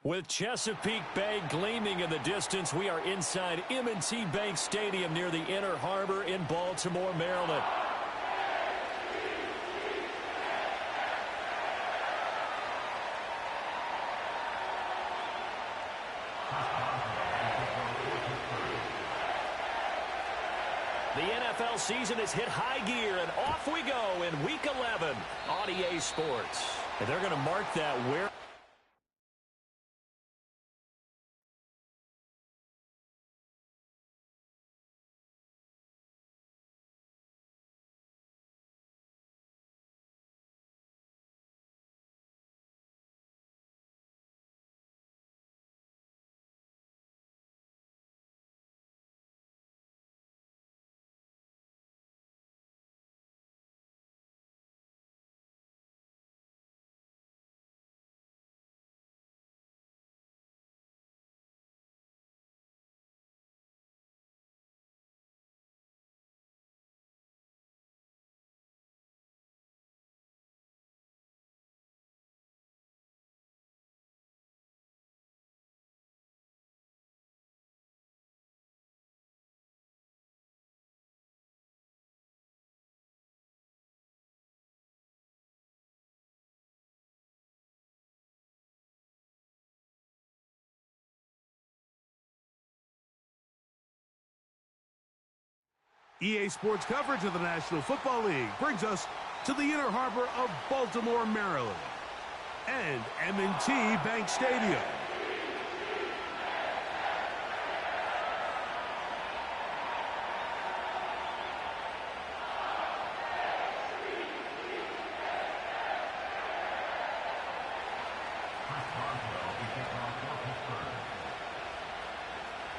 With Chesapeake Bay gleaming in the distance, we are inside M&T Bank Stadium near the Inner Harbor in Baltimore, Maryland. The NFL season has hit high gear, and off we go in Week 11 on EA Sports. And they're going to mark that where... EA Sports coverage of the National Football League brings us to the Inner Harbor of Baltimore, Maryland, and M&T Bank Stadium.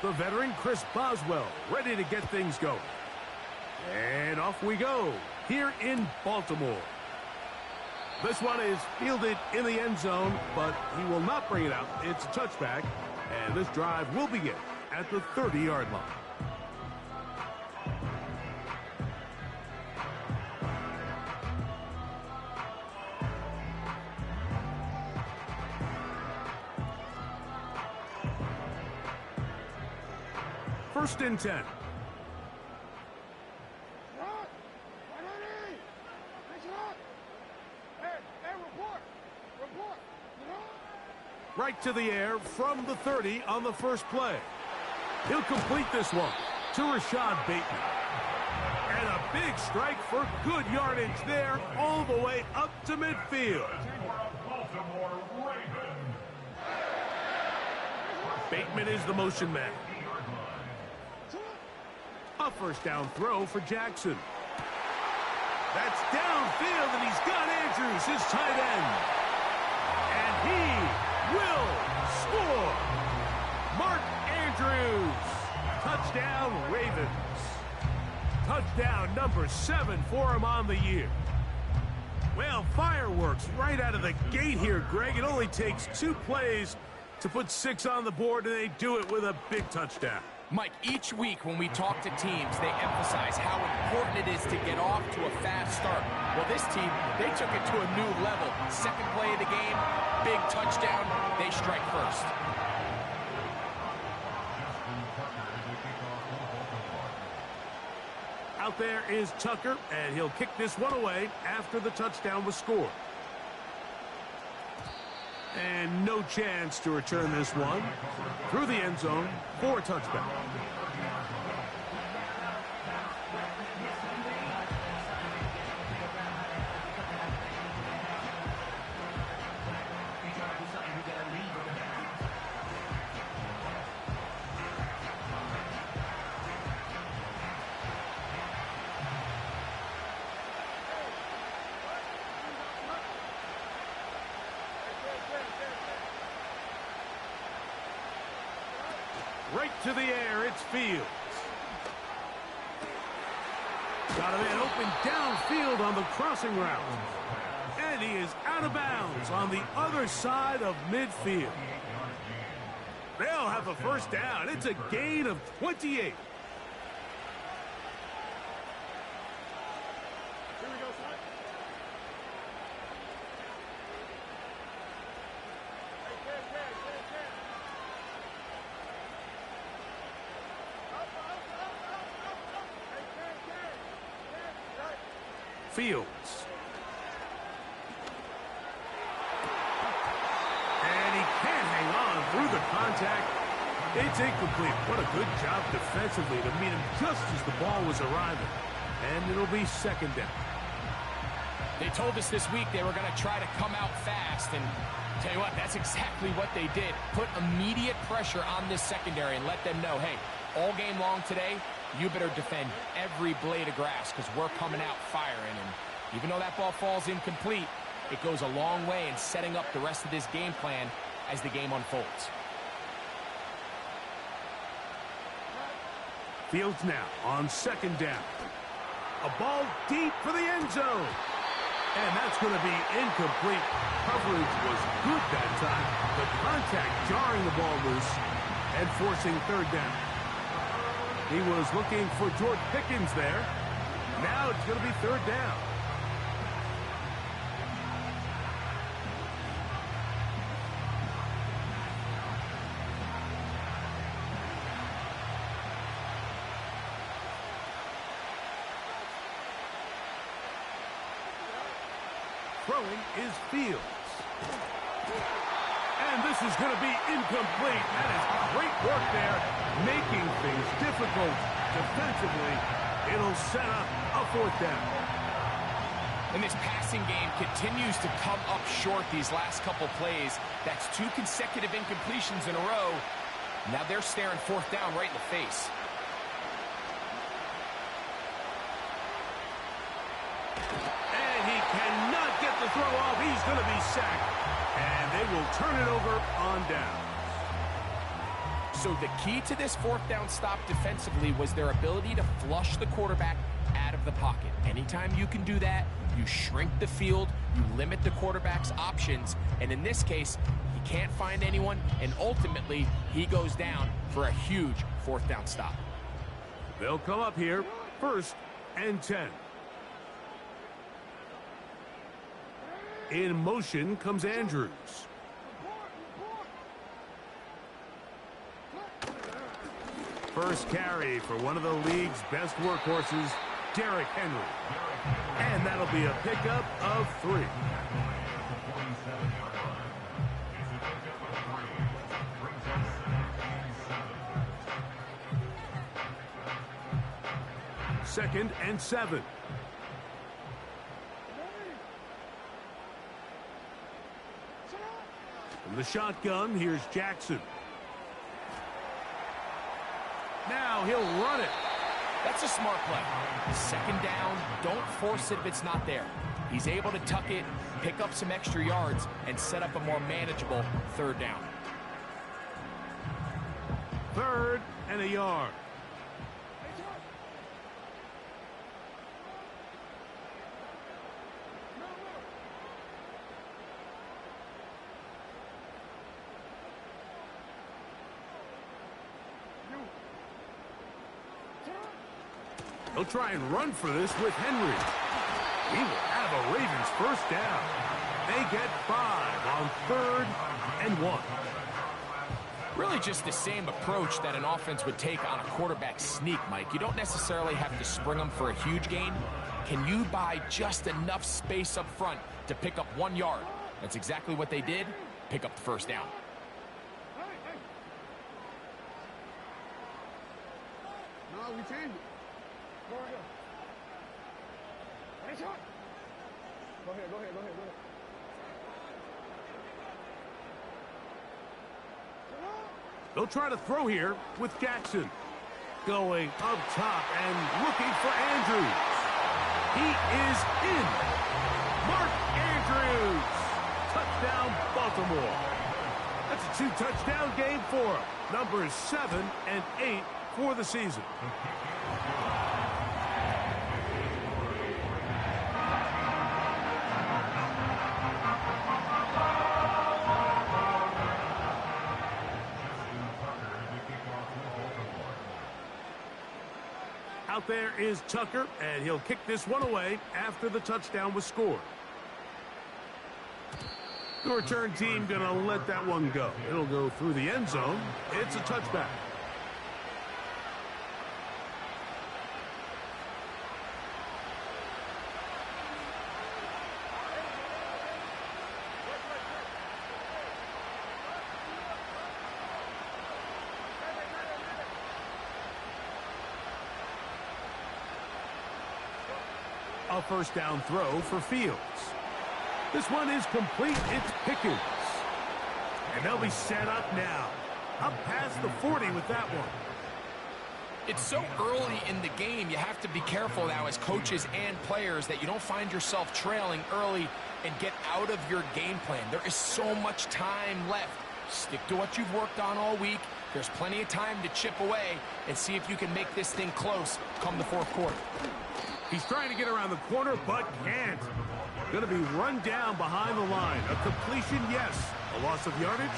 The veteran Chris Boswell ready to get things going. And off we go, here in Baltimore. This one is fielded in the end zone, but he will not bring it out. It's a touchback, and this drive will begin at the 30-yard line. First and 10. Right to the air from the 30 on the first play. He'll complete this one to Rashad Bateman. And a big strike for good yardage there all the way up to midfield. Bateman is the motion man. A first down throw for Jackson. That's downfield, and he's got Andrews, his tight end. And he will score. Mark Andrews. Touchdown, Ravens. Touchdown number 7 for him on the year. Well, fireworks right out of the gate here, Greg. It only takes 2 plays to put 6 on the board, and they do it with a big touchdown. Mike, each week when we talk to teams, they emphasize how important it is to get off to a fast start. Well, this team, they took it to a new level. Second play of the game, big touchdown, they strike first. Out there is Tucker, and he'll kick this one away after the touchdown was scored. And no chance to return this one through the end zone for a touchback. Right to the air, it's Fields. Got a man open downfield on the crossing route. And he is out of bounds on the other side of midfield. They'll have a first down. It's a gain of 28. Fields. And he can't hang on through the contact. It's incomplete. What a good job defensively to meet him just as the ball was arriving. And it'll be second down. They told us this week they were going to try to come out fast, and tell you what, that's exactly what they did. Put immediate pressure on this secondary and let them know, hey, all game long today, you better defend every blade of grass because we're coming out firing. And even though that ball falls incomplete, it goes a long way in setting up the rest of this game plan as the game unfolds. Fields now on second down. A ball deep for the end zone. And that's going to be incomplete. Coverage was good that time. The contact jarring the ball loose and forcing third down. He was looking for George Pickens there. Now it's going to be third down. Throwing is Fields. And this is going to be incomplete. That is great work there, making things difficult defensively. It'll set up a fourth down. And this passing game continues to come up short these last couple plays. That's 2 consecutive incompletions in a row. Now they're staring fourth down right in the face. Cannot get the throw off. He's going to be sacked. And they will turn it over on down. So the key to this fourth down stop defensively was their ability to flush the quarterback out of the pocket. Anytime you can do that, you shrink the field, you limit the quarterback's options, and in this case, he can't find anyone, and ultimately, he goes down for a huge fourth down stop. They'll come up here, 1st and 10. In motion comes Andrews. First carry for one of the league's best workhorses, Derrick Henry. And that'll be a pickup of 3. Second and 7. From the shotgun, here's Jackson. Now he'll run it. That's a smart play. Second down, don't force it if it's not there. He's able to tuck it, pick up some extra yards, and set up a more manageable third down. 3rd and a yard. They'll try and run for this with Henry. He will have a Ravens first down. They get 5 on 3rd and 1. Really just the same approach that an offense would take on a quarterback sneak, Mike. You don't necessarily have to spring them for a huge gain. Can you buy just enough space up front to pick up 1 yard? That's exactly what they did. Pick up the first down. No, we changed it. Go ahead. Go ahead. They'll try to throw here with Jackson. Going up top and looking for Andrews. He is in. Mark Andrews. Touchdown, Baltimore. That's a 2-touchdown game for him. Numbers 7 and 8 for the season. Out there is Tucker, and he'll kick this one away after the touchdown was scored. The return team going to let that one go. It'll go through the end zone. It's a touchback. A first down throw for Fields. This one is complete. It's Pickens. And they'll be set up now. Up past the 40 with that one. It's so early in the game, you have to be careful now as coaches and players that you don't find yourself trailing early and get out of your game plan. There is so much time left. Stick to what you've worked on all week. There's plenty of time to chip away and see if you can make this thing close come the fourth quarter. He's trying to get around the corner, but can't. Going to be run down behind the line. A completion, yes. A loss of yardage,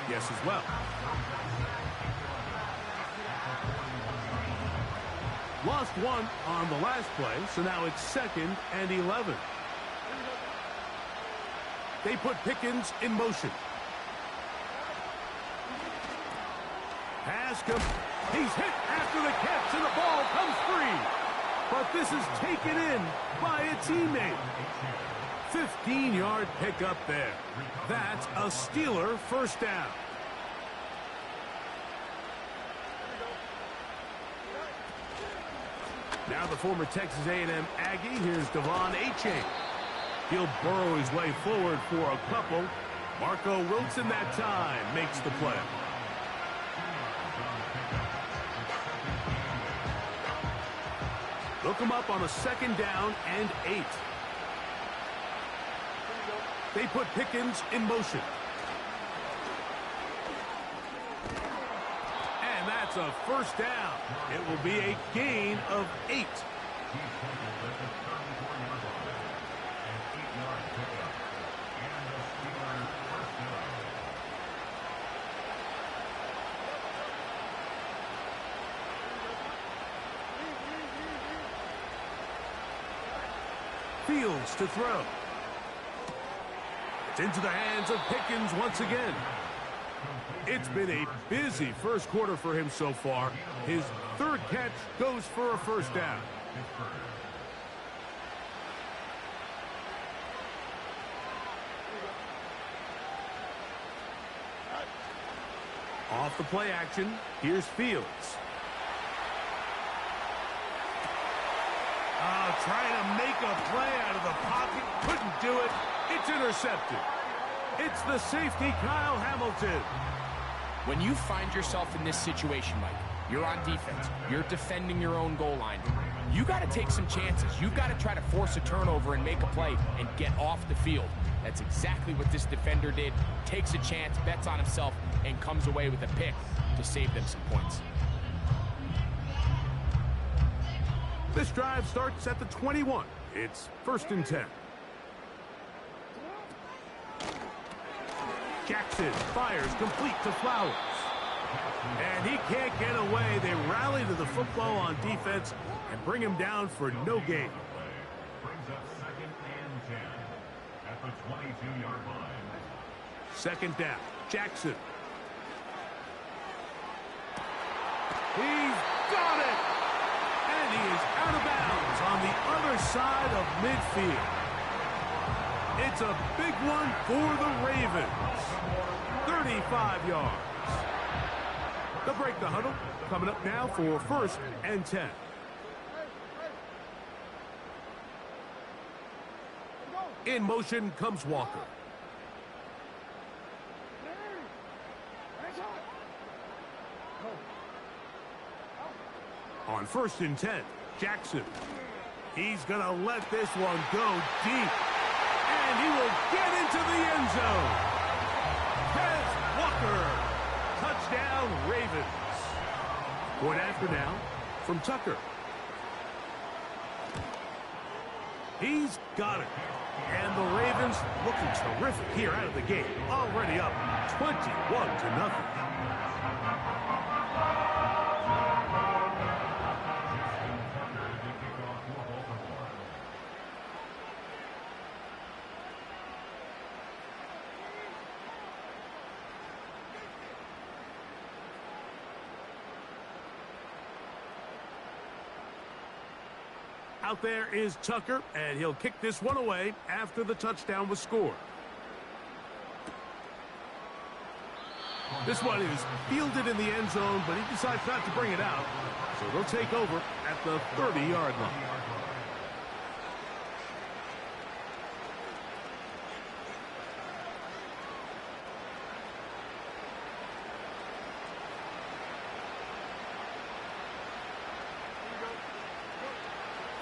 yes as well. Lost one on the last play, so now it's 2nd and 11. They put Pickens in motion. Pass comes. He's hit after the catch, and the ball comes free. But this is taken in by a teammate. 15-yard pickup there. That's a Steeler first down. Now the former Texas A&M Aggie. Here's Devon Achane. He'll burrow his way forward for a couple. Marco Wilson that time makes the play. Look him up on a 2nd down and 8. They put Pickens in motion. And that's a first down. It will be a gain of 8. Fields to throw. It's into the hands of Pickens once again. It's been a busy first quarter for him so far. His 3rd catch goes for a first down. Off the play action, here's Fields. Trying to make a play out of the pocket. Couldn't do it. It's intercepted. It's the safety, Kyle Hamilton. When you find yourself in this situation, Mike, you're on defense. You're defending your own goal line. You got to take some chances. You've got to try to force a turnover and make a play and get off the field. That's exactly what this defender did. Takes a chance, bets on himself, and comes away with a pick to save them some points. This drive starts at the 21. It's 1st and 10. Jackson fires complete to Flowers. And he can't get away. They rally to the football on defense and bring him down for no gain. Brings up 2nd and 10 at the 22-yard line. 2nd down. Jackson. He's got it. And he is out of bounds on the other side of midfield. It's a big one for the Ravens. 35 yards. They'll break the huddle. Coming up now for 1st and 10. In motion comes Walker. On 1st and 10, Jackson. He's going to let this one go deep. And he will get into the end zone. Pez Walker. Touchdown, Ravens. Point after now from Tucker. He's got it. And the Ravens looking terrific here out of the gate. Already up 21-0. Out there is Tucker, and he'll kick this one away after the touchdown was scored. This one is fielded in the end zone, but he decides not to bring it out. So they'll take over at the 30-yard line.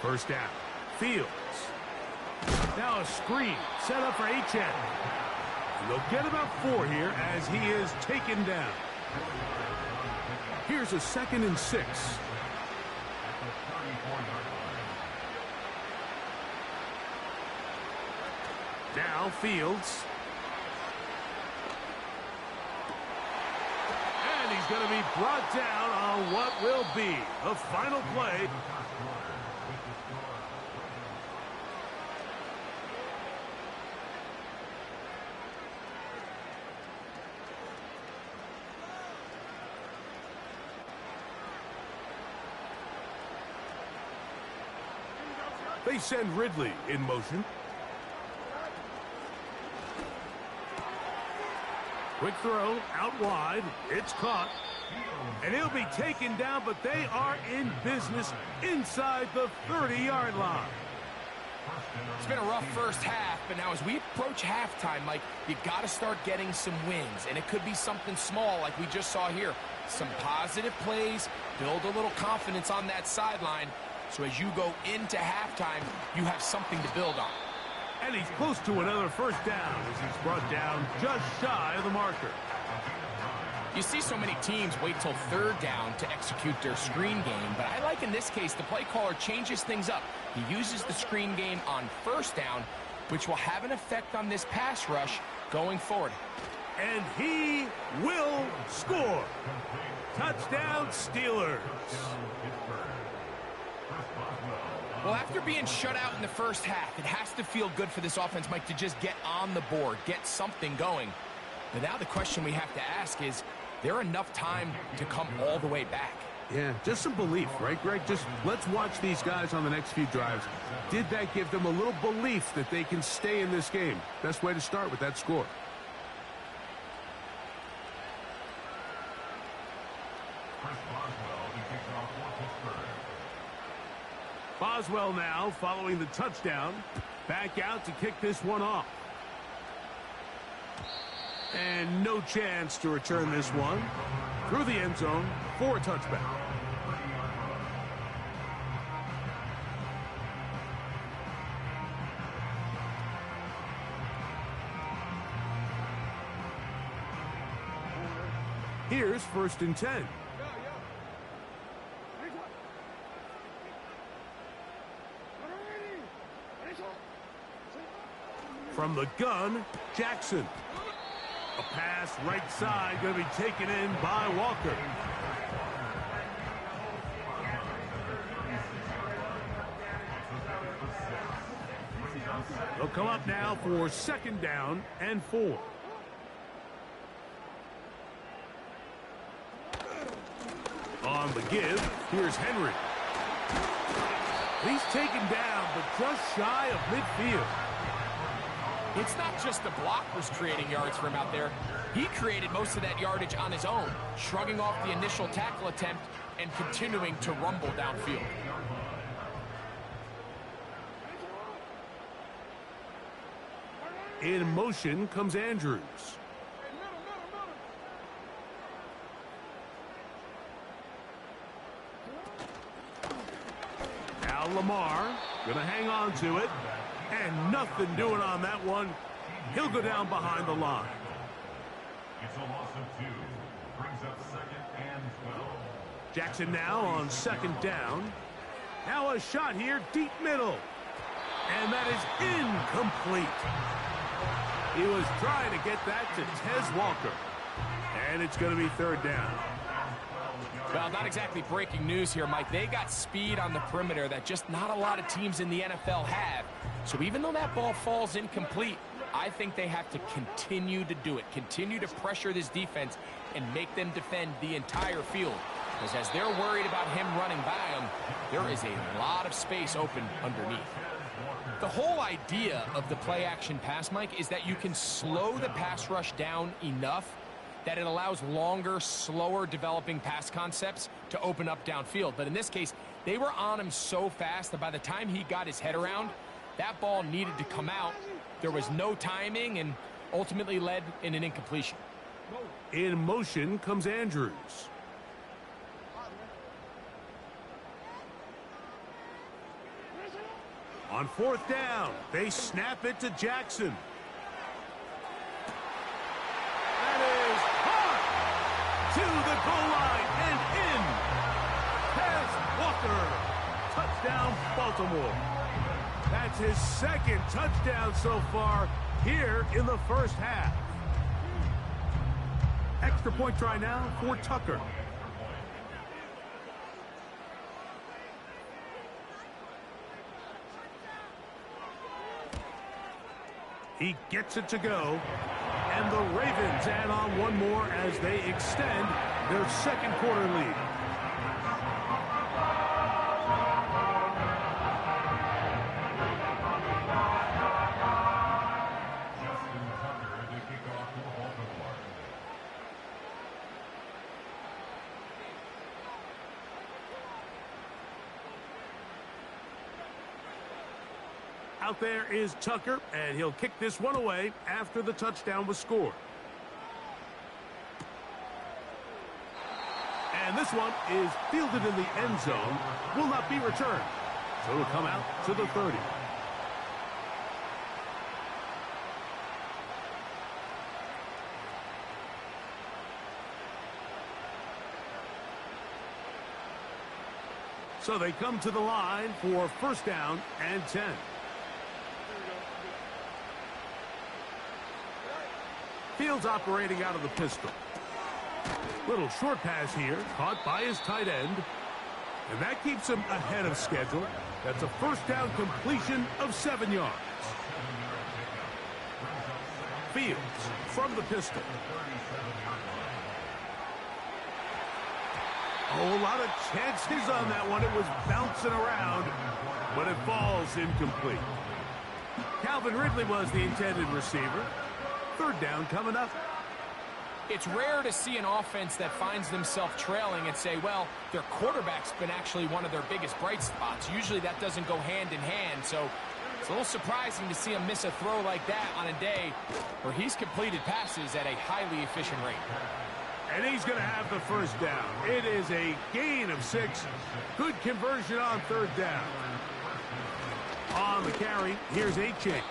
First down. Fields. Now a screen set up for HN. And they'll get about 4 here as he is taken down. Here's a 2nd and 6. Now Fields. And he's going to be brought down on what will be the final play. They send Ridley in motion. Quick throw, out wide. It's caught. And he'll be taken down, but they are in business inside the 30-yard line. It's been a rough first half, but now as we approach halftime, Mike, you got to start getting some wins. And it could be something small like we just saw here. Some positive plays, build a little confidence on that sideline. So as you go into halftime, you have something to build on. And he's close to another first down as he's brought down just shy of the marker. You see so many teams wait till 3rd down to execute their screen game, but I like in this case the play caller changes things up. He uses the screen game on 1st down, which will have an effect on this pass rush going forward. And he will score. Touchdown, Steelers. Well, after being shut out in the first half, it has to feel good for this offense, Mike, to just get on the board, get something going. But now the question we have to ask is there enough time to come all the way back? Yeah, just some belief, right, Greg? Just let's watch these guys on the next few drives. Did that give them a little belief that they can stay in this game? Best way to start with that score. Boswell now following the touchdown. Back out to kick this one off. And no chance to return this one. Through the end zone for a touchback. Here's 1st and 10. From the gun, Jackson. A pass right side going to be taken in by Walker. They'll come up now for 2nd down and 4. On the give, here's Henry. He's taken down, but just shy of midfield. It's not just the blockers creating yards for him out there. He created most of that yardage on his own, shrugging off the initial tackle attempt and continuing to rumble downfield. In motion comes Andrews. Now Lamar going to hang on to it. And nothing doing on that one. He'll go down behind the line. It's a loss of 2. Brings up 2nd and 12. Jackson now on 2nd down. Now a shot here, deep middle. And that is incomplete. He was trying to get that to Tez Walker. And it's going to be 3rd down. Well, not exactly breaking news here, Mike. They got speed on the perimeter that just not a lot of teams in the NFL have. So even though that ball falls incomplete, I think they have to continue to do it. Continue to pressure this defense and make them defend the entire field. Because as they're worried about him running by them, there is a lot of space open underneath. The whole idea of the play-action pass, Mike, is that you can slow the pass rush down enough that it allows longer, slower developing pass concepts to open up downfield. But in this case, they were on him so fast that by the time he got his head around, that ball needed to come out. There was no timing and ultimately led in an incompletion. In motion comes Andrews. On fourth down, they snap it to Jackson. That is hard to the goal line and in. Pass Walker. Touchdown, Baltimore. That's his second touchdown so far here in the first half. Extra point try now for Tucker. He gets it to go. And the Ravens add on one more as they extend their second quarter lead. Out there is Tucker, and he'll kick this one away after the touchdown was scored. And this one is fielded in the end zone, will not be returned. So it'll come out to the 30. So they come to the line for first down and 10. Fields operating out of the pistol. Little short pass here, caught by his tight end. And that keeps him ahead of schedule. That's a first down completion of 7 yards. Fields from the pistol. Oh, a lot of chances on that one. It was bouncing around, but it falls incomplete. Calvin Ridley was the intended receiver. Third down coming up. It's rare to see an offense that finds themselves trailing and say, well, their quarterback's been actually one of their biggest bright spots. Usually that doesn't go hand in hand, so it's a little surprising to see him miss a throw like that on a day where he's completed passes at a highly efficient rate. And he's going to have the first down. It is a gain of 6. Good conversion on third down. On the carry, here's A-Chain.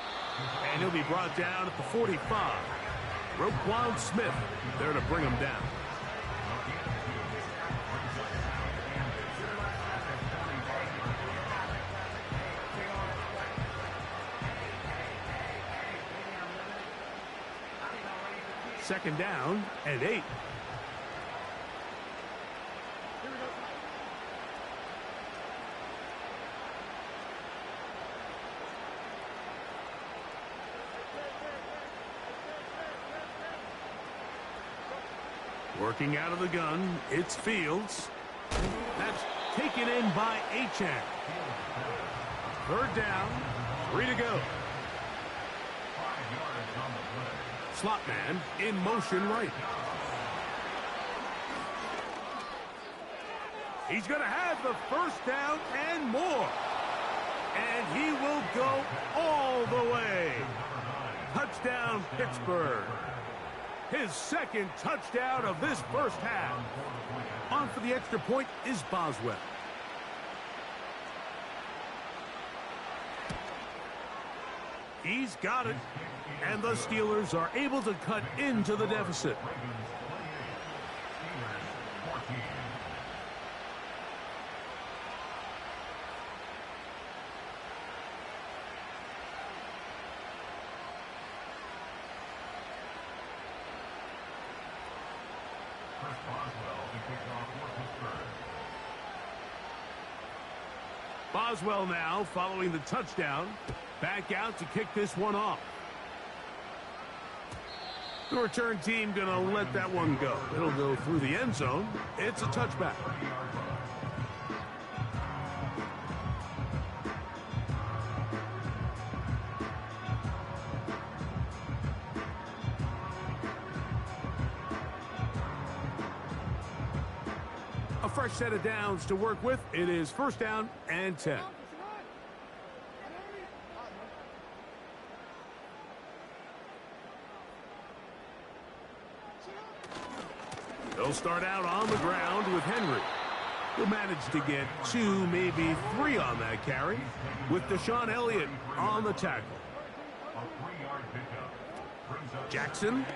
And he'll be brought down at the 45. Roquan Smith there to bring him down. Second down and 8. Working out of the gun, it's Fields. That's taken in by Achane. Third down, 3 to go. Slot man in motion right. He's going to have the first down and more. And he will go all the way. Touchdown, Pittsburgh. His second touchdown of this first half. On for the extra point is Boswell. He's got it. And the Steelers are able to cut into the deficit. Boswell now following the touchdown. Back out to kick this one off. The return team going to let that one go. It'll go through the end zone. It's a touchback. A fresh set of downs to work with. It is first down and 10. They'll start out on the ground with Henry. He'll manage to get 2, maybe 3 on that carry, with Deshaun Elliott on the tackle. Jackson.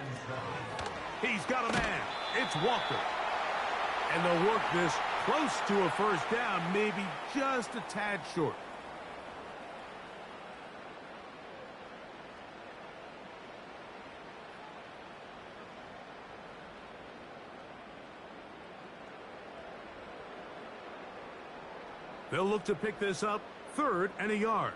He's got a man. It's Walker. And they'll work this close to a first down, maybe just a tad short. They'll look to pick this up, 3rd and a yard.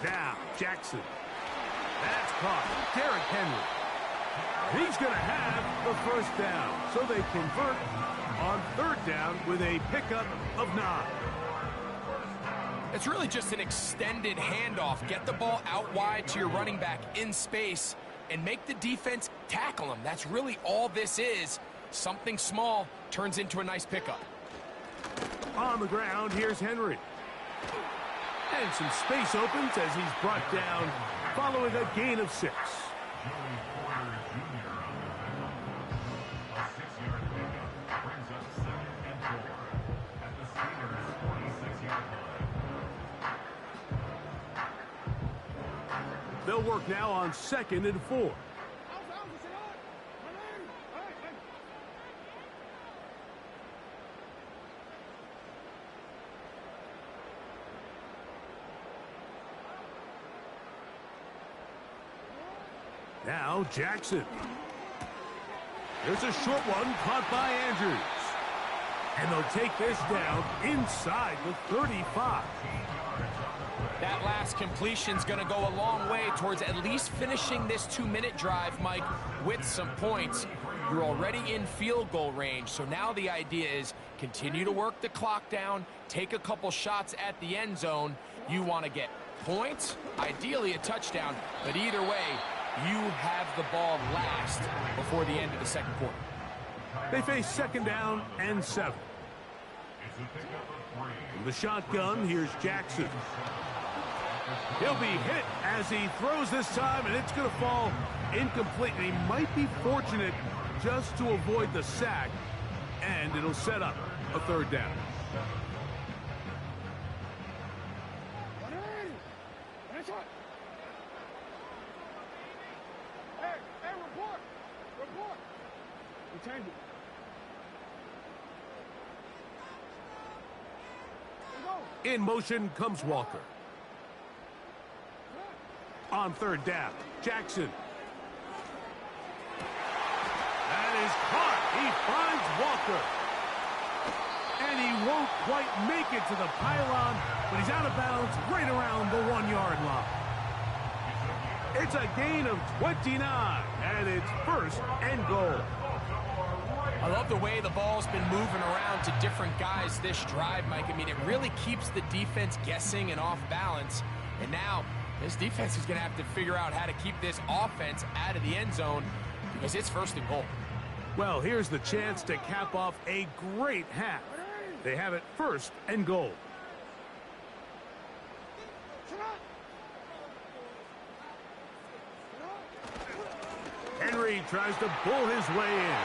Now, Jackson. That's caught. Derrick Henry. He's going to have the first down, so they convert on 3rd down with a pickup of 9. It's really just an extended handoff. Get the ball out wide to your running back in space and make the defense tackle him. That's really all this is. Something small turns into a nice pickup. On the ground, here's Henry. And some space opens as he's brought down following a gain of 6. They'll work now on 2nd and 4. Now Jackson. There's a short one caught by Andrews. And they'll take this down inside the 35. That last completion's going to go a long way towards at least finishing this 2-minute drive, Mike, with some points. You're already in field goal range, so now the idea is continue to work the clock down, take a couple shots at the end zone. You want to get points, ideally a touchdown, but either way, you have the ball last before the end of the 2nd quarter. They face 2nd down and 7. From the shotgun, here's Jackson. He'll be hit as he throws this time, and it's going to fall incomplete. And he might be fortunate just to avoid the sack, and it'll set up a 3rd down. In motion comes Walker. On 3rd down, Jackson. That is caught. He finds Walker. And he won't quite make it to the pylon, but he's out of bounds right around the 1-yard line. It's a gain of 29, and it's 1st and goal. I love the way the ball's been moving around to different guys this drive, Mike. I mean, it really keeps the defense guessing and off balance. And now, this defense is going to have to figure out how to keep this offense out of the end zone because it's 1st and goal. Well, here's the chance to cap off a great half. They have it 1st and goal. Henry tries to pull his way in.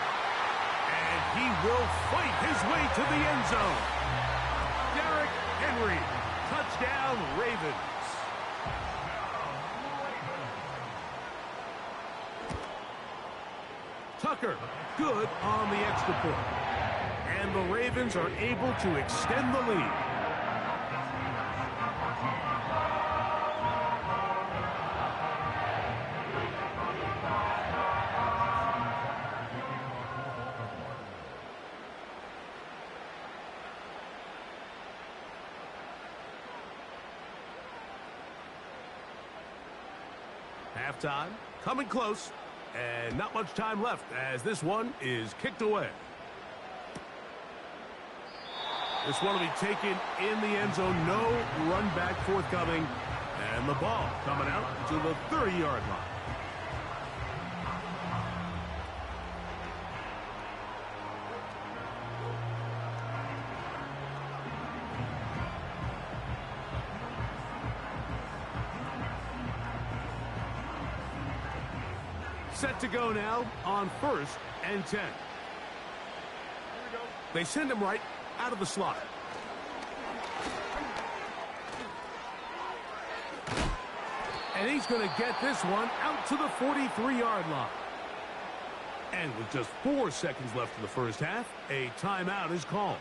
And he will fight his way to the end zone. Derrick Henry, touchdown Ravens. Tucker, good on the extra point. And the Ravens are able to extend the lead. Halftime, coming close, and not much time left as this one is kicked away. This one will be taken in the end zone, no run back forthcoming, and the ball coming out to the 30-yard line. Set to go now on 1st and 10. They send him right out of the slot. And he's going to get this one out to the 43-yard line. And with just 4 seconds left in the first half, a timeout is called.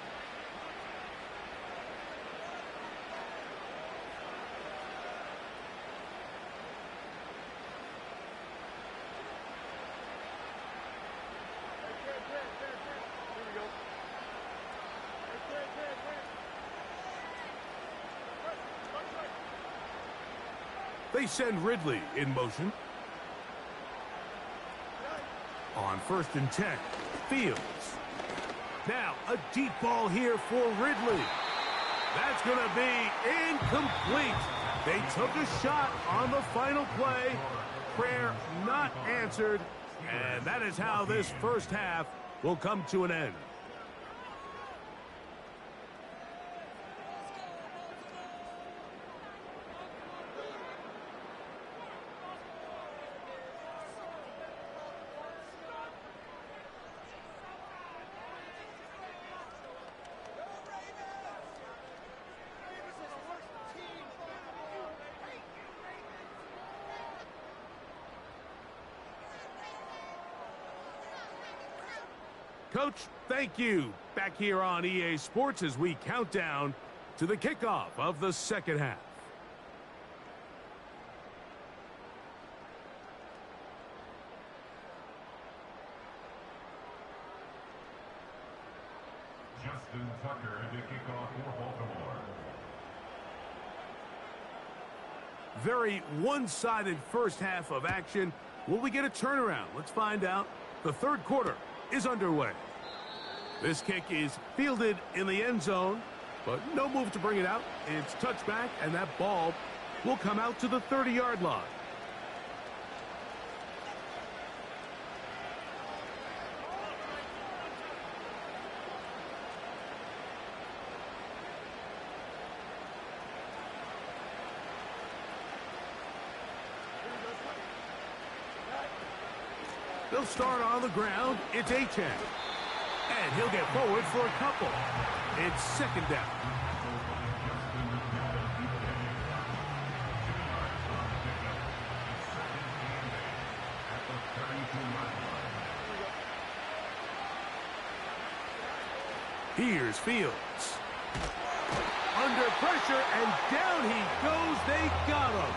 They send Ridley in motion. On 1st and 10, Fields. Now a deep ball here for Ridley. That's going to be incomplete. They took a shot on the final play. Prayer not answered. And that is how this first half will come to an end. Coach, thank you. Back here on EA Sports as we count down to the kickoff of the second half. Justin Tucker to kick off for Baltimore. Very one-sided first half of action. Will we get a turnaround? Let's find out. The third quarter is underway. This kick is fielded in the end zone, but no move to bring it out. It's touchback, and that ball will come out to the 30-yard line. They'll start on the ground. It's Achane. And he'll get forward for a couple. It's second down. Here's Fields. Under pressure, and down he goes. They got him.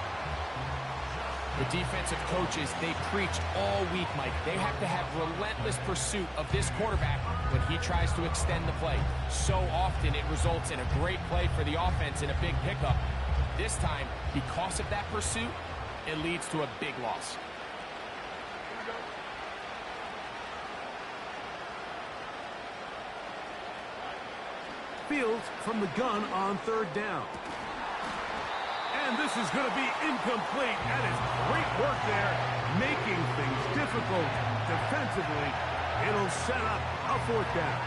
The defensive coaches, they preached all week, Mike. They have to have relentless pursuit of this quarterback when he tries to extend the play. So often it results in a great play for the offense and a big pickup. This time, because of that pursuit, it leads to a big loss. Fields from the gun on third down. And this is going to be incomplete. That is great work there, making things difficult defensively. It'll set up a fourth down.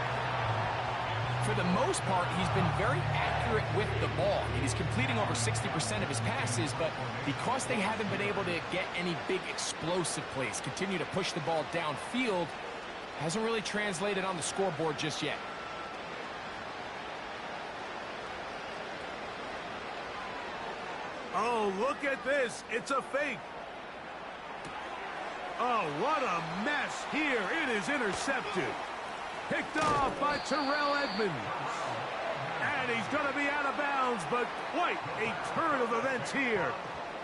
For the most part, he's been very accurate with the ball. He's completing over 60% of his passes, but because they haven't been able to get any big explosive plays, continue to push the ball downfield, hasn't really translated on the scoreboard just yet. Oh, look at this. It's a fake. Oh, what a mess here. It is intercepted. Picked off by Terrell Edmonds. And he's going to be out of bounds, but quite a turn of events here.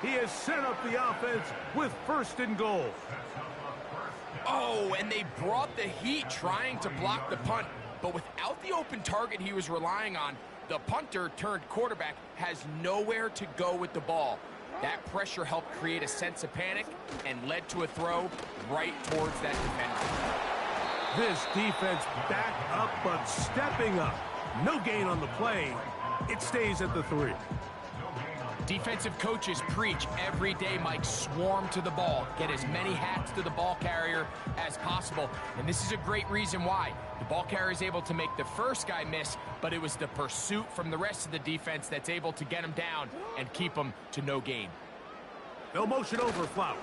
He has set up the offense with 1st and goal. Oh, and they brought the heat trying to block the punt. But without the open target he was relying on, the punter turned quarterback has nowhere to go with the ball. That pressure helped create a sense of panic and led to a throw right towards that defender. This defense back up, but stepping up. No gain on the play. It stays at the 3. Defensive coaches preach every day, Mike, swarm to the ball. Get as many hats to the ball carrier as possible. And this is a great reason why. The ball carrier is able to make the first guy miss, but it was the pursuit from the rest of the defense that's able to get him down and keep him to no gain. They'll motion over Flowers.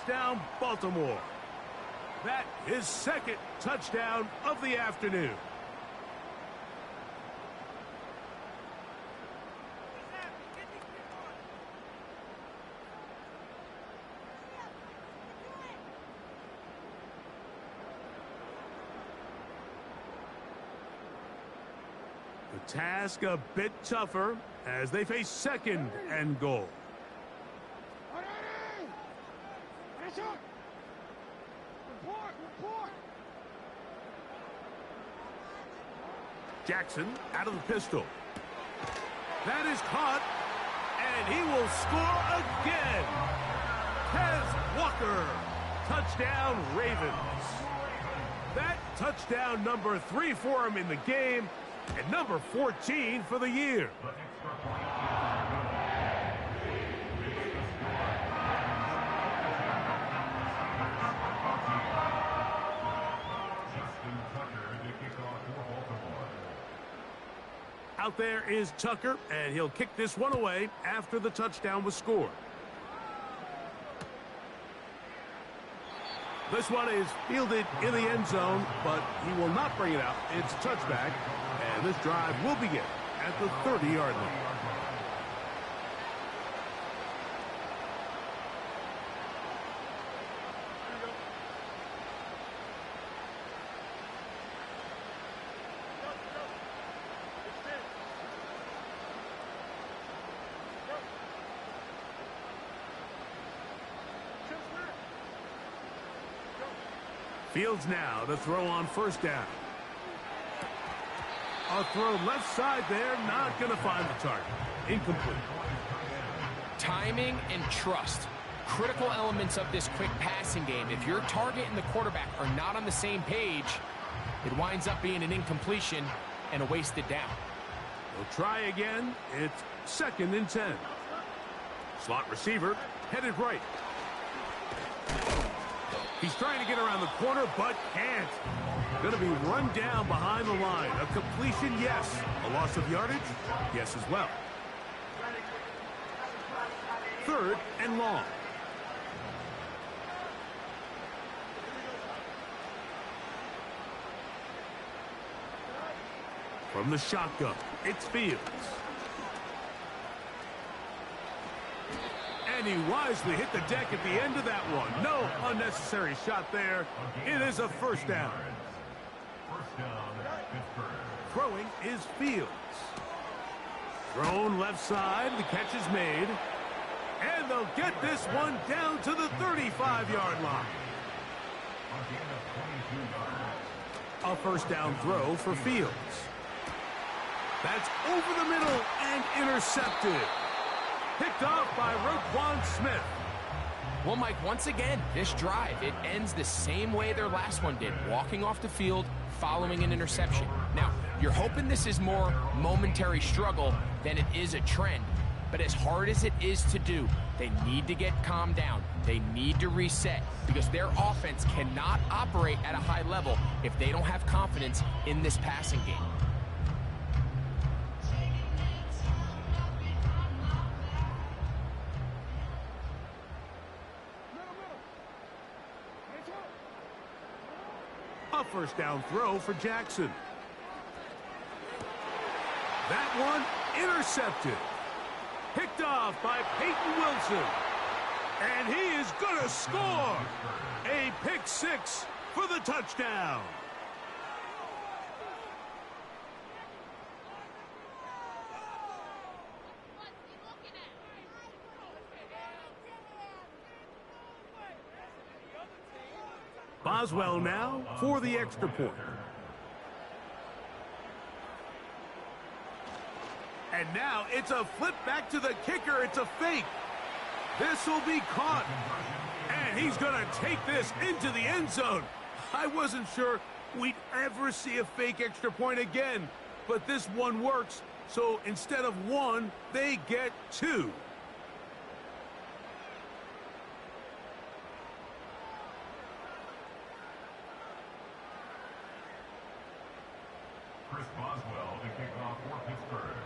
Touchdown, Baltimore. That is second touchdown of the afternoon. The task a bit tougher as they face second and goal. Jackson out of the pistol. That is caught, and he will score again. Tez Walker, touchdown Ravens. That touchdown number 3 for him in the game, and number 14 for the year. Out there is Tucker, and he'll kick this one away after the touchdown was scored. This one is fielded in the end zone, but he will not bring it out. It's a touchback, and this drive will begin at the 30-yard line. Fields now to throw on first down. A throw left side there, not going to find the target. Incomplete. Timing and trust. Critical elements of this quick passing game. If your target and the quarterback are not on the same page, it winds up being an incompletion and a wasted down. We'll try again. It's 2nd and 10. Slot receiver headed right. He's trying to get around the corner, but can't. Going to be run down behind the line. A completion, yes. A loss of yardage, yes as well. 3rd and long. From the shotgun, it's Fields. And he wisely hit the deck at the end of that one. No unnecessary shot there. It is a first down. Throwing is Fields. Thrown left side. The catch is made. And they'll get this one down to the 35-yard line. A first down throw for Fields. That's over the middle and intercepted. Picked off by Roquan Smith. Well, Mike, once again, this drive, it ends the same way their last one did, walking off the field, following an interception. Now, you're hoping this is more momentary struggle than it is a trend, but as hard as it is to do, they need to get calmed down. They need to reset because their offense cannot operate at a high level if they don't have confidence in this passing game. A first down throw for Jackson. That one intercepted. Picked off by Peyton Wilson. And he is going to score. A pick six for the touchdown. Boswell now for the extra point. And now it's a flip back to the kicker. It's a fake. This will be caught. And he's going to take this into the end zone. I wasn't sure we'd ever see a fake extra point again. But this one works. So instead of one, they get two. Chris Boswell to kick off for Pittsburgh.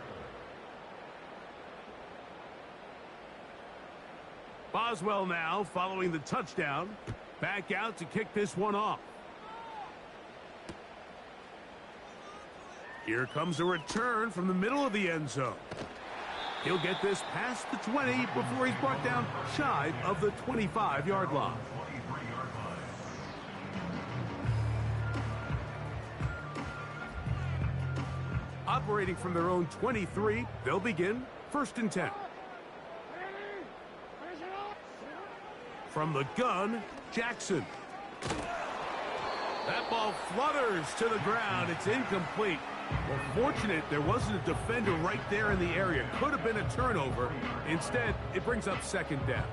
Boswell now following the touchdown. Back out to kick this one off. Here comes a return from the middle of the end zone. He'll get this past the 20 before he's brought down shy of the 25-yard line. Operating from their own 23, they'll begin 1st and 10. From the gun, Jackson. That ball flutters to the ground. It's incomplete. Well, fortunate there wasn't a defender right there in the area. Could have been a turnover. Instead, it brings up 2nd down.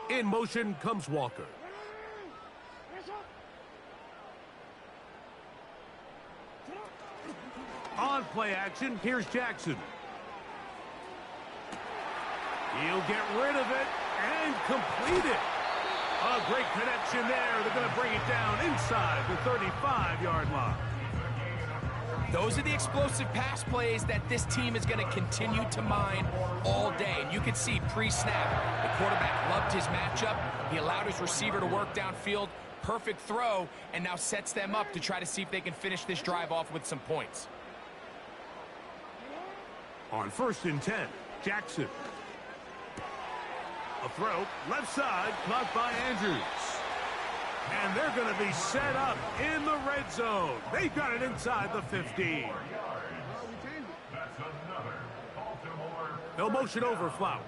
In motion comes Walker. On play action, here's Jackson. He'll get rid of it and complete it. A great connection there. They're going to bring it down inside the 35-yard line. Those are the explosive pass plays that this team is going to continue to mine all day. And you can see pre-snap, the quarterback loved his matchup. He allowed his receiver to work downfield. Perfect throw, and now sets them up to try to see if they can finish this drive off with some points. On 1st and 10, Jackson. A throw, left side, caught by Andrews. And they're going to be set up in the red zone. They've got it inside the 15. They'll motion over Flowers.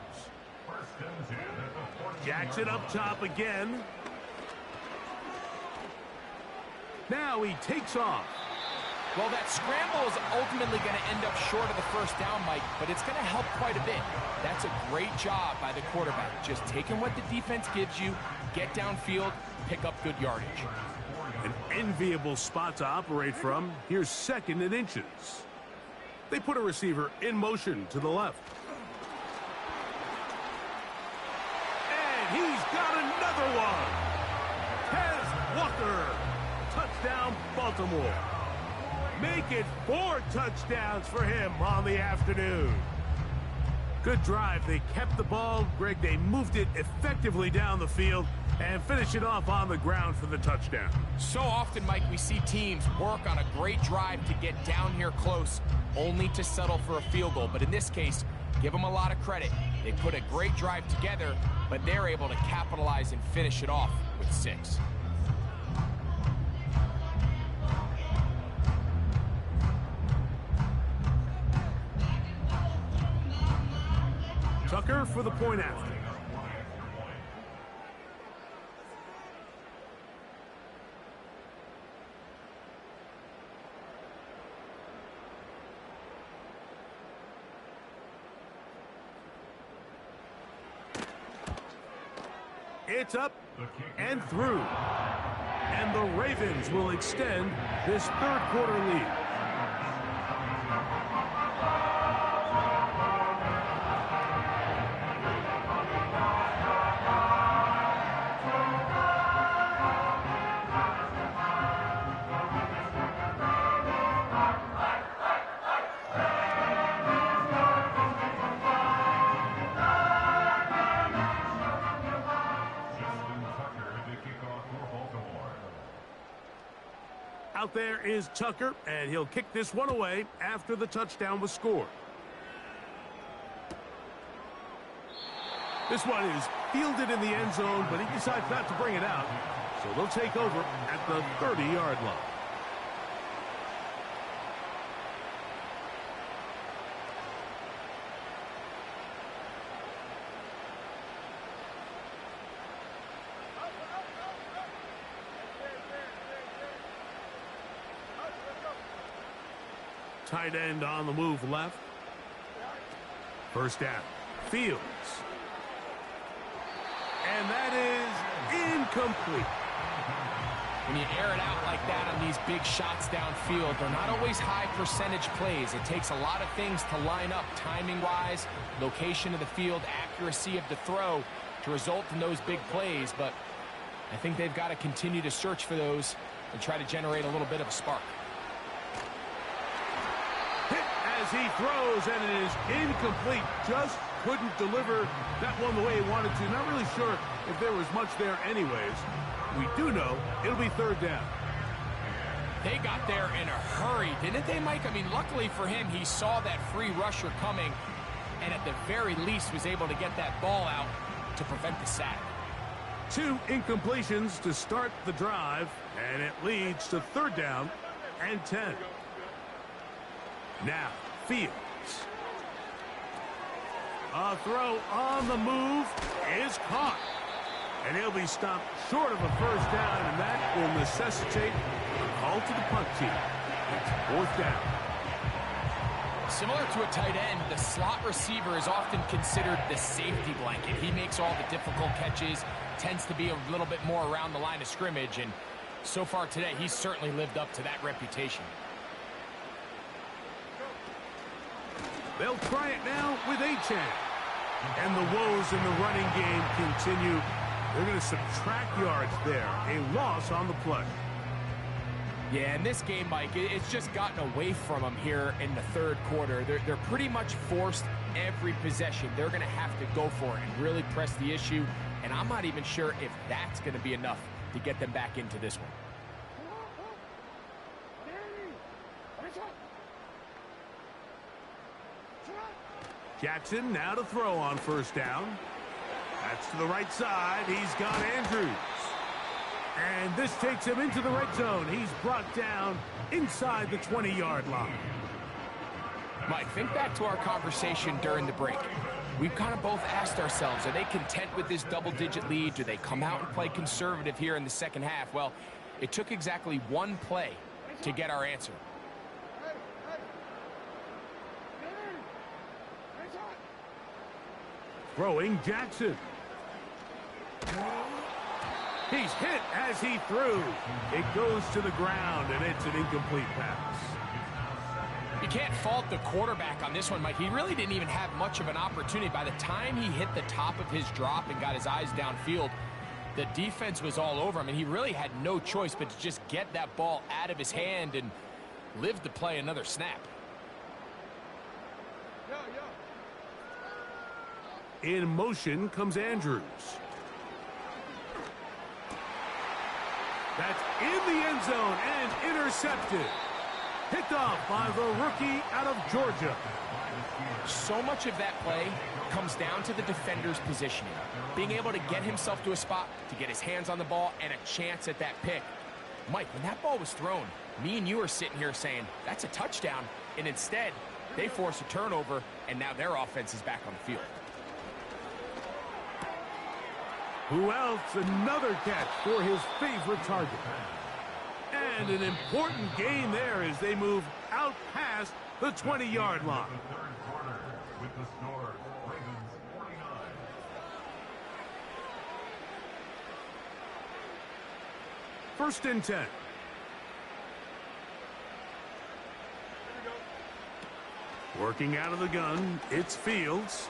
Jackson up top again. Now he takes off. Well, that scramble is ultimately going to end up short of the 1st down, Mike, but it's going to help quite a bit. That's a great job by the quarterback. Just taking what the defense gives you, get downfield, pick up good yardage. An enviable spot to operate from. Here's 2nd and inches. They put a receiver in motion to the left. And he's got another one. Tez Walker. Touchdown, Baltimore. Make it 4 touchdowns for him on the afternoon. Good drive. They kept the ball. Greg, they moved it effectively down the field and finish it off on the ground for the touchdown. So often, Mike, we see teams work on a great drive to get down here close, only to settle for a field goal. But in this case, give them a lot of credit. They put a great drive together, but they're able to capitalize and finish it off with 6. Tucker for the point after. It's up and through. And the Ravens will extend this 3rd quarter lead. Out there is Tucker, and he'll kick this one away after the touchdown was scored. This one is fielded in the end zone, but he decides not to bring it out. So they'll take over at the 30-yard line. Tight end on the move left. 1st down. Fields. And that is incomplete. When you air it out like that on these big shots downfield, they're not always high percentage plays. It takes a lot of things to line up timing-wise, location of the field, accuracy of the throw to result in those big plays. But I think they've got to continue to search for those and try to generate a little bit of a spark. Hit as he throws, and it is incomplete. Just couldn't deliver that one the way he wanted to. Not really sure if there was much there anyways. We do know it'll be third down. They got there in a hurry, didn't they, Mike? I mean, luckily for him, he saw that free rusher coming and at the very least was able to get that ball out to prevent the sack. 2 incompletions to start the drive, and it leads to third down and 10. Now, Fields. A throw on the move is caught. And he'll be stopped short of a first down, and that will necessitate a call to the punt team. It's fourth down. Similar to a tight end, the slot receiver is often considered the safety blanket. He makes all the difficult catches, tends to be a little bit more around the line of scrimmage, and so far today, he's certainly lived up to that reputation. They'll try it now with Achane. And the woes in the running game continue. They're going to subtract yards there. A loss on the play. Yeah, in this game, Mike, it's just gotten away from them here in the third quarter. They're pretty much forced every possession. They're going to have to go for it and really press the issue. And I'm not even sure if that's going to be enough to get them back into this one. Jackson now to throw on first down. That's to the right side. He's got Andrews. And this takes him into the red zone. He's brought down inside the 20-yard line. Mike, think back to our conversation during the break. We've kind of both asked ourselves, are they content with this double-digit lead? Do they come out and play conservative here in the second half? Well, it took exactly one play to get our answer. Throwing Jackson. He's hit as he threw. It goes to the ground, and it's an incomplete pass. You can't fault the quarterback on this one, Mike. He really didn't even have much of an opportunity. By the time he hit the top of his drop and got his eyes downfield, the defense was all over him, and he really had no choice but to just get that ball out of his hand and live to play another snap. In motion comes Andrews. That's in the end zone and intercepted. Picked off by the rookie out of Georgia. So much of that play comes down to the defender's positioning. Being able to get himself to a spot, to get his hands on the ball, and a chance at that pick. Mike, when that ball was thrown, me and you are sitting here saying, that's a touchdown. And instead, they force a turnover, and now their offense is back on the field. Who else? Another catch for his favorite target. And an important gain there as they move out past the 20-yard line. The third quarter with the score, Ravens 49. First and 10. Working out of the gun, it's Fields.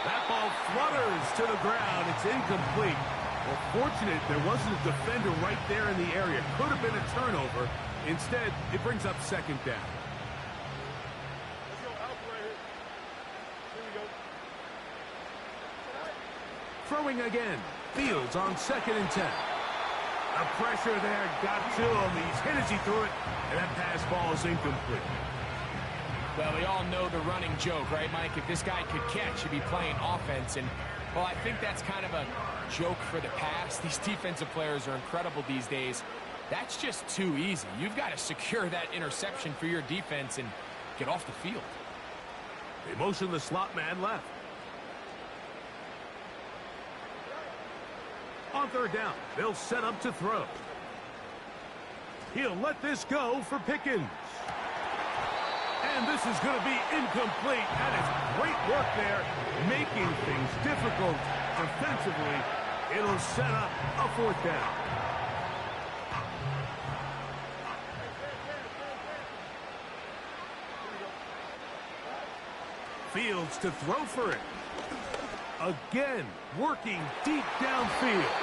That ball flutters to the ground. It's incomplete. Well, fortunate there wasn't a defender right there in the area. Could have been a turnover. Instead, it brings up second down. Throwing again. Fields on second and 10. The pressure there got to him. He's hit as he threw it, and that pass ball is incomplete. Well, we all know the running joke, right, Mike? If this guy could catch, he'd be playing offense. And, well, I think that's kind of a joke for the past. These defensive players are incredible these days. That's just too easy. You've got to secure that interception for your defense and get off the field. They motion the slot man left. On third down, they'll set up to throw. He'll let this go for Pickens. And this is going to be incomplete. That is great work there, making things difficult defensively. It'll set up a 4th down. Fields to throw for it. Again, working deep downfield.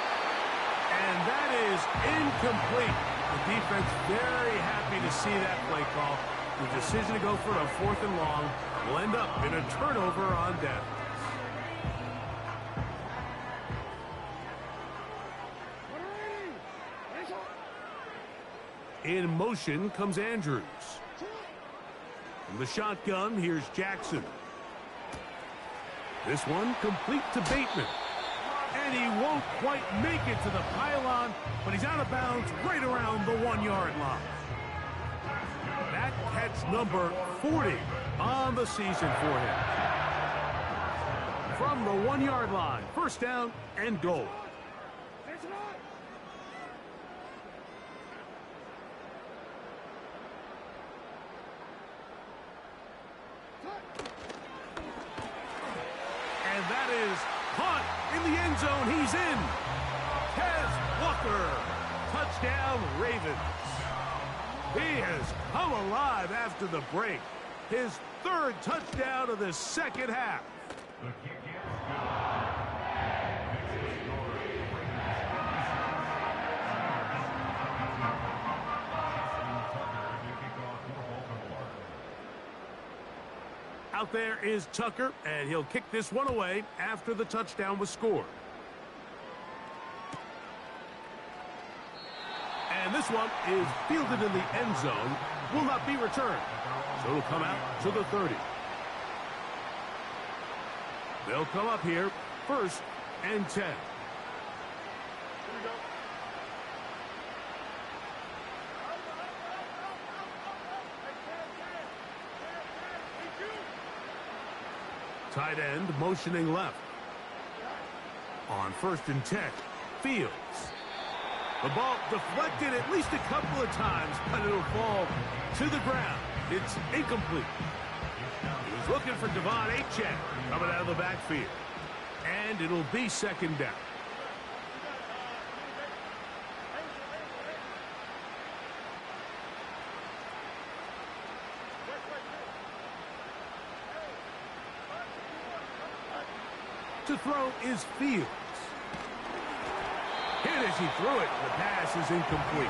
And that is incomplete. The defense very happy to see that play call. The decision to go for a 4th and long will end up in a turnover on downs. In motion comes Andrews. From the shotgun, here's Jackson. This one complete to Bateman. And he won't quite make it to the pylon, but he's out of bounds right around the 1-yard line. That catch number 40 on the season for him. From the 1-yard line, 1st down and goal. And that is caught in the end zone. He's in. Kez Walker. Touchdown, Ravens. He has come alive after the break. His 3rd touchdown of the 2nd half. The kick is good. Out there is Tucker, and he'll kick this one away after the touchdown was scored. And this one is fielded in the end zone, will not be returned. So it'll come out to the 30. They'll come up here, 1st and 10. Tight end motioning left. On 1st and 10, Fields. The ball deflected at least a couple of times, but it'll fall to the ground. It's incomplete. He was looking for Devon Achane coming out of the backfield. And it'll be 2nd down. To throw is Fields. Hit as he threw it. The pass is incomplete.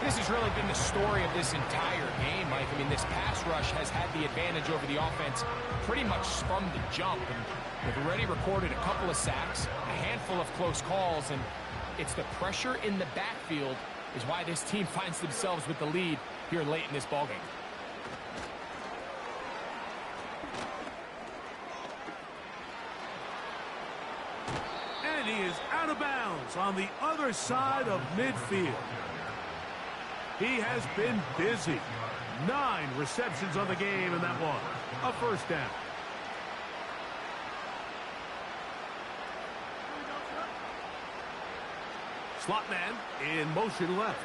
This has really been the story of this entire game, Mike. I mean, this pass rush has had the advantage over the offense pretty much from the jump. And they've already recorded a couple of sacks, a handful of close calls, and it's the pressure in the backfield is why this team finds themselves with the lead here late in this ballgame. And he is out of bounds on the other side of midfield. He has been busy. 9 receptions on the game, and that one, a 1st down. Slot man in motion left.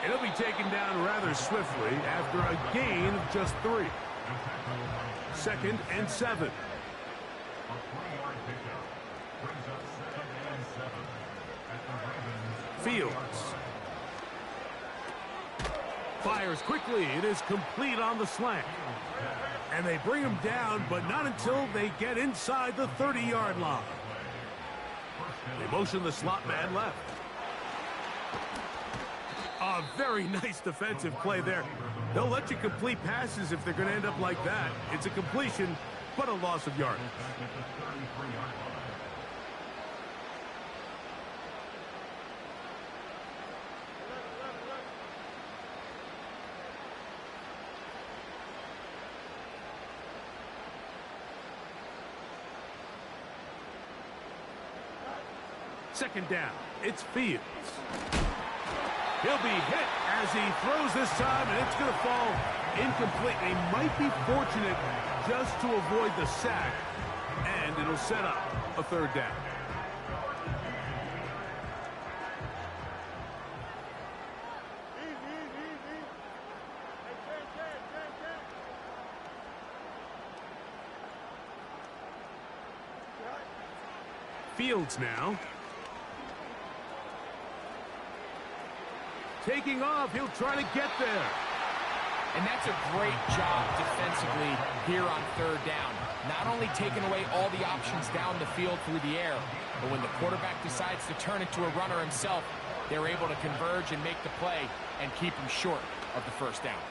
It'll be taken down rather swiftly after a gain of just 3. 2nd and 7. Fields. Fires quickly. It is complete on the slant. And they bring him down, but not until they get inside the 30-yard line. They motion the slot man left. A very nice defensive play there. They'll let you complete passes if they're going to end up like that. It's a completion, but a loss of yardage. Second down, it's Fields. He'll be hit as he throws this time, and it's going to fall incomplete. He might be fortunate just to avoid the sack, and it'll set up a 3rd down. Fields now. Taking off, he'll try to get there. And that's a great job defensively here on third down. Not only taking away all the options down the field through the air, but when the quarterback decides to turn into a runner himself, they're able to converge and make the play and keep him short of the first down.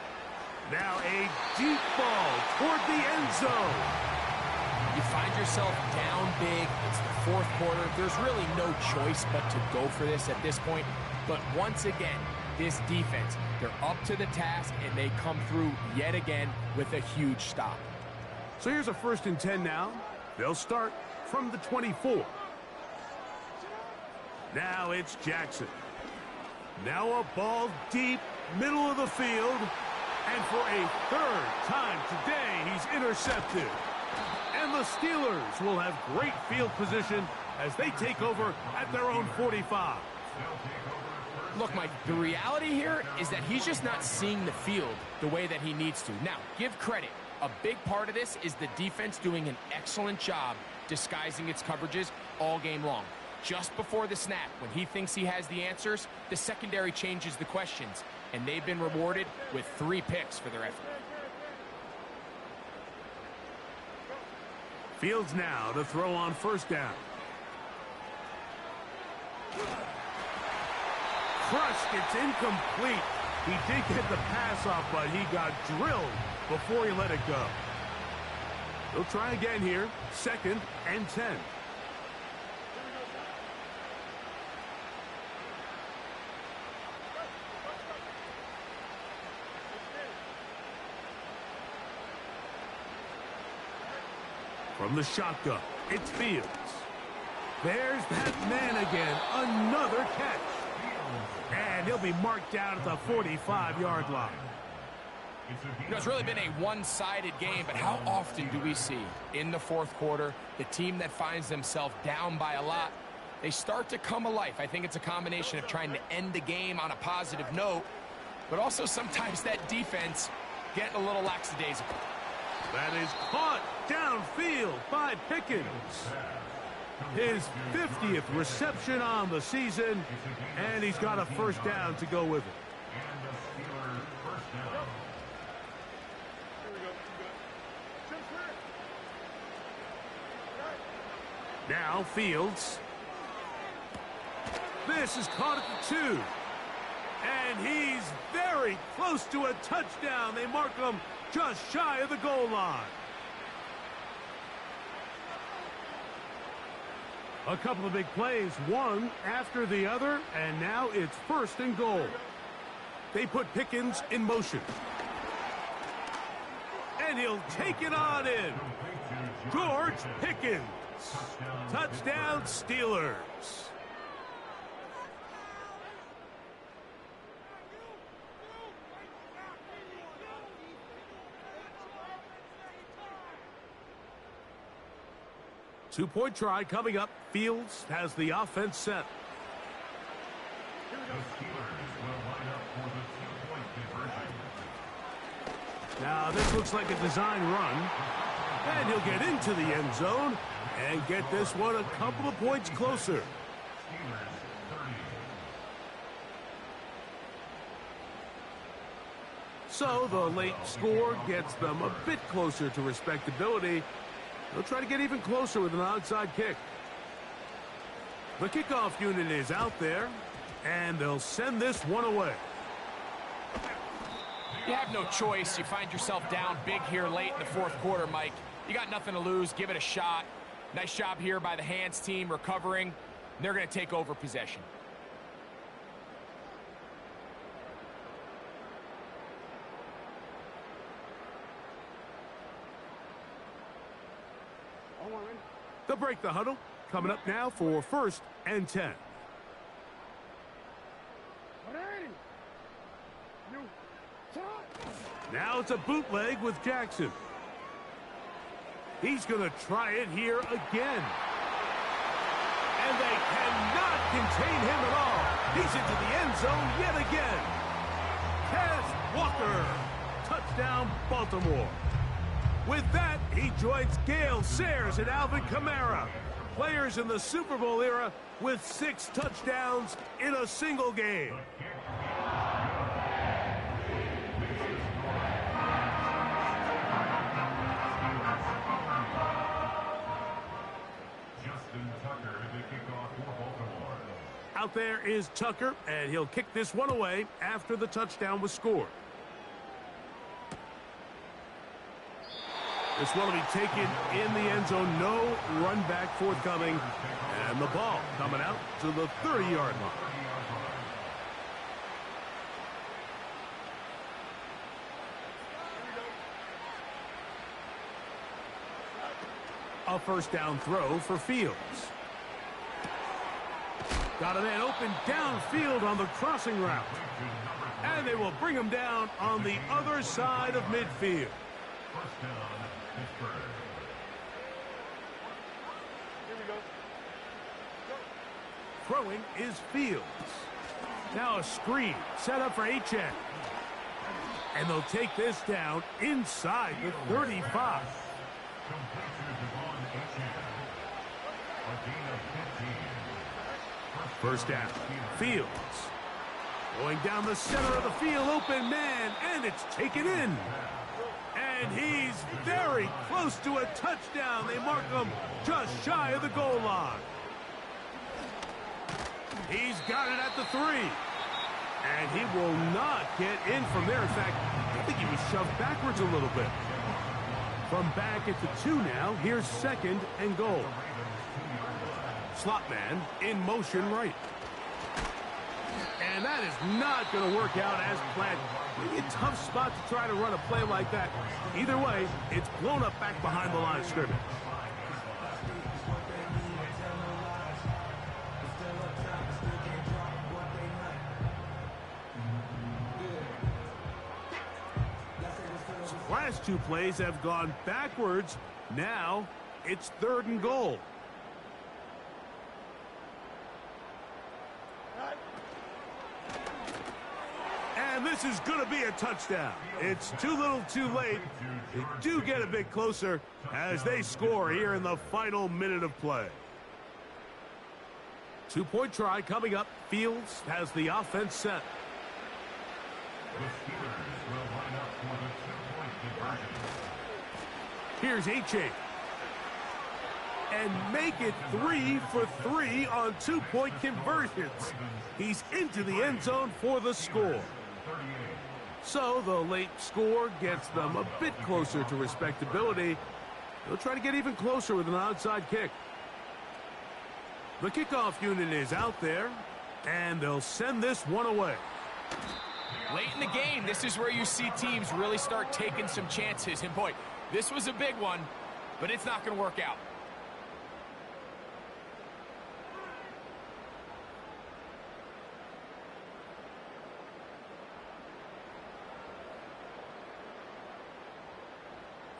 Now a deep ball toward the end zone. You find yourself down big. It's the fourth quarter. There's really no choice but to go for this at this point. But once again, this defense, they're up to the task, and they come through yet again with a huge stop. So here's a 1st and 10 now. They'll start from the 24. Now it's Jackson. Now a ball deep, middle of the field. And for a 3rd time today, he's intercepted. And the Steelers will have great field position as they take over at their own 45. Look, Mike, the reality here is that he's just not seeing the field the way that he needs to. Now, give credit. A big part of this is the defense doing an excellent job disguising its coverages all game long. Just before the snap, when he thinks he has the answers, the secondary changes the questions, and they've been rewarded with 3 picks for their effort. Fields now to throw on 1st down. Crushed, it's incomplete. He did get the pass off, but he got drilled before he let it go. He'll try again here, 2nd and 10. From the shotgun, it's Fields. There's that man again, another catch. And he'll be marked down at the 45-yard line. You know, it's really been a one-sided game, but how often do we see in the fourth quarter the team that finds themselves down by a lot, they start to come alive? I think it's a combination of trying to end the game on a positive note, but also sometimes that defense getting a little lackadaisical. That is caught downfield by Pickens. His 50th reception on the season, and he's got a 1st down to go with it. Now Fields. This is caught at the 2. And he's very close to a touchdown. They mark him just shy of the goal line. A couple of big plays, one after the other, and now it's 1st and goal. They put Pickens in motion. And he'll take it on in. George Pickens. Touchdown, Steelers. Two-point try coming up. Fields has the offense set. Now this looks like a design run. And he'll get into the end zone and get this one a couple of points closer. So the late score gets them a bit closer to respectability. They'll try to get even closer with an onside kick. The kickoff unit is out there, and they'll send this one away. You have no choice. You find yourself down big here late in the fourth quarter, Mike. You got nothing to lose. Give it a shot. Nice job here by the hands team recovering. They're going to take over possession. They'll break the huddle. Coming up now for 1st and 10. Now it's a bootleg with Jackson. He's going to try it here again. And they cannot contain him at all. He's into the end zone yet again. Kaz Walker. Touchdown, Baltimore. With that, he joins Gale Sayers and Alvin Kamara. players in the Super Bowl era with 6 touchdowns in a single game. Out there is Tucker, and he'll kick this one away after the touchdown was scored. This one will be taken in the end zone. No run back forthcoming. And the ball coming out to the 30-yard line. A first down throw for Fields. Got a man open downfield on the crossing route. And they will bring him down on the other side of midfield. First down, Pittsburgh. Here we go. Throwing is Fields. Now a screen set up for HN. And they'll take this down inside the 35. First down, Fields. Going down the center of the field, open man, and it's taken in. And he's very close to a touchdown. They mark him just shy of the goal line. He's got it at the 3. And he will not get in from there. In fact, I think he was shoved backwards a little bit. From back at the 2 now, here's 2nd and goal. Slot man in motion right. And that is not going to work out as planned. Maybe a tough spot to try to run a play like that. Either way, it's blown up back behind the line of scrimmage. Last 2 plays have gone backwards. Now it's 3rd and goal. And this is going to be a touchdown. It's too little too late. They do get a bit closer as they score here in the final minute of play. 2-point try coming up. Fields has the offense set. Here's H.A. And make it 3 for 3 on 2-point conversions. He's into the end zone for the score. So the late score gets them a bit closer to respectability. They'll try to get even closer with an outside kick. The kickoff unit is out there, and they'll send this one away. Late in the game, this is where you see teams really start taking some chances. And boy, this was a big one, but it's not going to work out.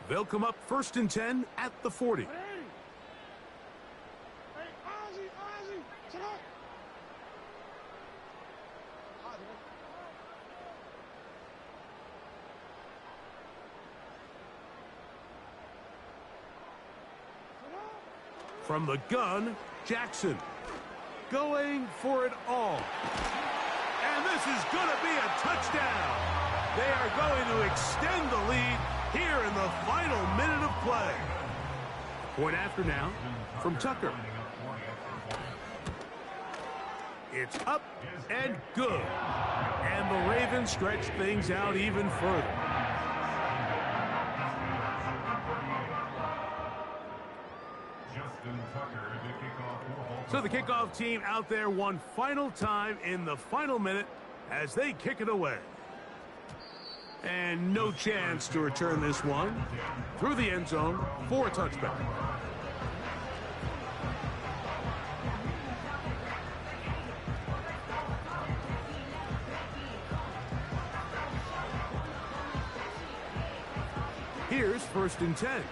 They'll come up 1st and 10 at the 40. Hey, Ozzie, sit up. From the gun, Jackson. Going for it all. And this is going to be a touchdown. They are going to extend the lead here in the final minute of play. Point after now from Tucker. It's up and good. And the Ravens stretch things out even further. So the kickoff team out there one final time in the final minute as they kick it away. And no chance to return this one through the end zone for a touchback. Here's 1st and 10.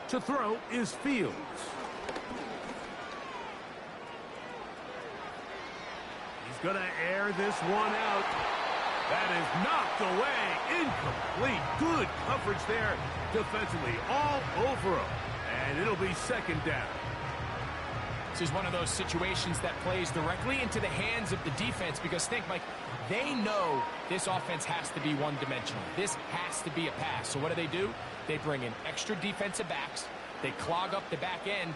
To throw is Fields. He's going to air this one out. That is knocked away. Incomplete. Good coverage there defensively. All over him. And it'll be second down. This is one of those situations that plays directly into the hands of the defense because think, Mike, they know this offense has to be one-dimensional. This has to be a pass. So what do? They bring in extra defensive backs. They clog up the back end.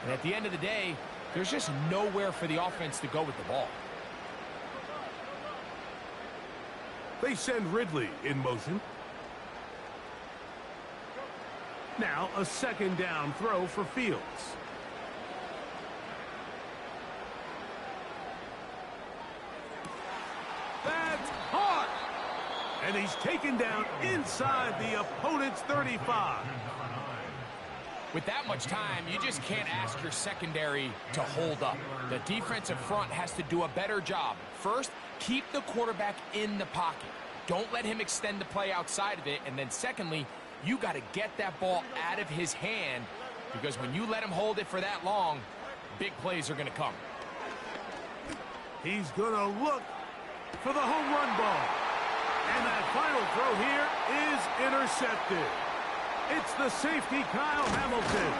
And at the end of the day, there's just nowhere for the offense to go with the ball. They send Ridley in motion. Now a second down throw for Fields. That's hard. And he's taken down inside the opponent's 35. With that much time, you just can't ask your secondary to hold up. The defensive front has to do a better job. First, keep the quarterback in the pocket. Don't let him extend the play outside of it. And then secondly, you got to get that ball out of his hand because when you let him hold it for that long, big plays are going to come. He's going to look for the home run ball. And that final throw here is intercepted. It's the safety, Kyle Hamilton.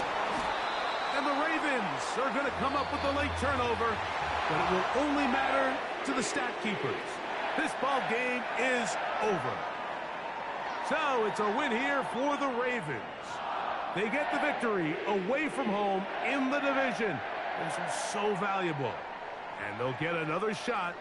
And the Ravens are going to come up with the late turnover, but it will only matter to the stat keepers. This ball game is over. So it's a win here for the Ravens. They get the victory away from home in the division. This is so valuable. And they'll get another shot